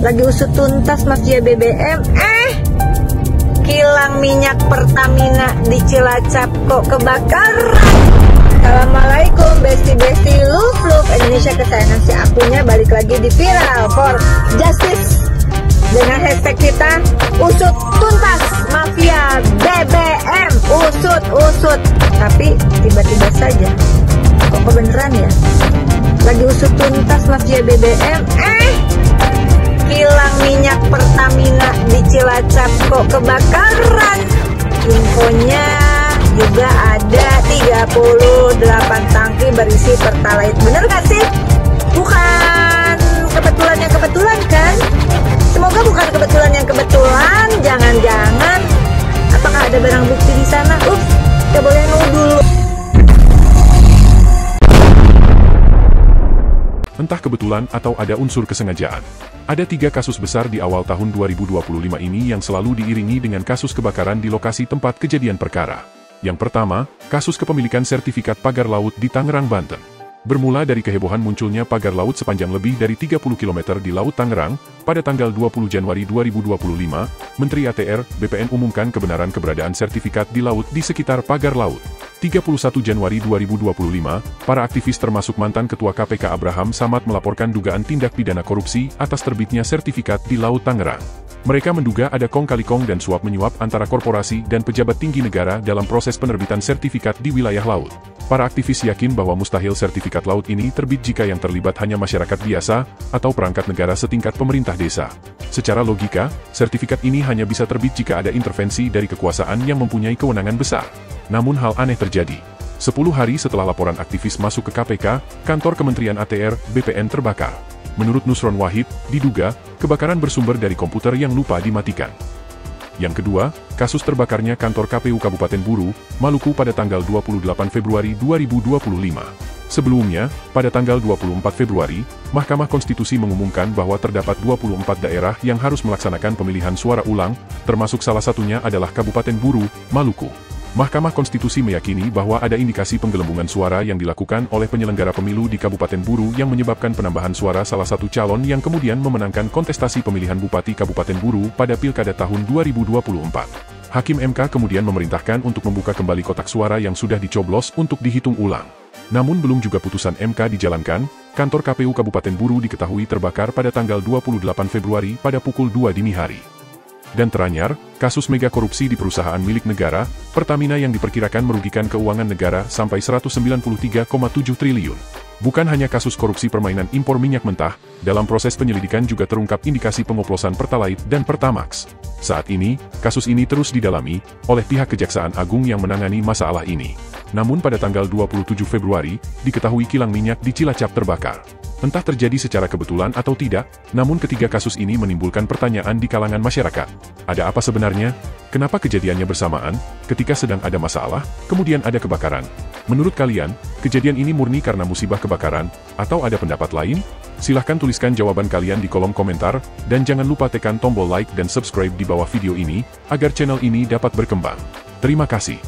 Lagi usut tuntas mafia BBM, kilang minyak Pertamina di Cilacap kok kebakaran. Assalamualaikum besti-besti love Indonesia kesayangan si akunya balik lagi di Viral for Justice dengan hashtag kita usut tuntas mafia BBM, usut. Tapi tiba-tiba saja kok beneran ya, lagi usut tuntas mafia BBM, kilang minyak Pertamina di Cilacap kok kebakaran. Infonya juga ada 38 tangki berisi pertalite. Bener gak sih? Bukan kebetulan kan? Semoga bukan kebetulan yang kebetulan. Jangan-jangan apakah ada barang bukti di sana? Gak boleh nuduh. Entah kebetulan atau ada unsur kesengajaan. Ada 3 kasus besar di awal tahun 2025 ini yang selalu diiringi dengan kasus kebakaran di lokasi tempat kejadian perkara. Yang pertama, kasus kepemilikan sertifikat pagar laut di Tangerang, Banten. Bermula dari kehebohan munculnya pagar laut sepanjang lebih dari 30 km di Laut Tangerang, pada tanggal 20 Januari 2025, Menteri ATR, BPN umumkan kebenaran keberadaan sertifikat di laut di sekitar pagar laut. 31 Januari 2025, para aktivis termasuk mantan Ketua KPK Abraham Samad melaporkan dugaan tindak pidana korupsi atas terbitnya sertifikat di Laut Tangerang. Mereka menduga ada kong kali kong dan suap-menyuap antara korporasi dan pejabat tinggi negara dalam proses penerbitan sertifikat di wilayah laut. Para aktivis yakin bahwa mustahil sertifikat laut ini terbit jika yang terlibat hanya masyarakat biasa atau perangkat negara setingkat pemerintah desa. Secara logika, sertifikat ini hanya bisa terbit jika ada intervensi dari kekuasaan yang mempunyai kewenangan besar. Namun hal aneh terjadi. 10 hari setelah laporan aktivis masuk ke KPK, kantor Kementerian ATR, BPN terbakar. Menurut Nusron Wahid, diduga, kebakaran bersumber dari komputer yang lupa dimatikan. Yang kedua, kasus terbakarnya kantor KPU Kabupaten Buru, Maluku pada tanggal 28 Februari 2025. Sebelumnya, pada tanggal 24 Februari, Mahkamah Konstitusi mengumumkan bahwa terdapat 24 daerah yang harus melaksanakan pemilihan suara ulang, termasuk salah satunya adalah Kabupaten Buru, Maluku. Mahkamah Konstitusi meyakini bahwa ada indikasi penggelembungan suara yang dilakukan oleh penyelenggara pemilu di Kabupaten Buru yang menyebabkan penambahan suara salah satu calon yang kemudian memenangkan kontestasi pemilihan Bupati Kabupaten Buru pada Pilkada tahun 2024. Hakim MK kemudian memerintahkan untuk membuka kembali kotak suara yang sudah dicoblos untuk dihitung ulang. Namun belum juga putusan MK dijalankan, kantor KPU Kabupaten Buru diketahui terbakar pada tanggal 28 Februari pada pukul 2 dini hari. Dan teranyar, kasus mega korupsi di perusahaan milik negara, Pertamina yang diperkirakan merugikan keuangan negara sampai 193,7 triliun. Bukan hanya kasus korupsi permainan impor minyak mentah, dalam proses penyelidikan juga terungkap indikasi pengoplosan Pertalite dan Pertamax. Saat ini, kasus ini terus didalami oleh pihak Kejaksaan Agung yang menangani masalah ini. Namun pada tanggal 27 Februari, diketahui kilang minyak di Cilacap terbakar. Entah terjadi secara kebetulan atau tidak, namun ketiga kasus ini menimbulkan pertanyaan di kalangan masyarakat. Ada apa sebenarnya? Kenapa kejadiannya bersamaan, ketika sedang ada masalah, kemudian ada kebakaran? Menurut kalian, kejadian ini murni karena musibah kebakaran, atau ada pendapat lain? Silahkan tuliskan jawaban kalian di kolom komentar, dan jangan lupa tekan tombol like dan subscribe di bawah video ini, agar channel ini dapat berkembang. Terima kasih.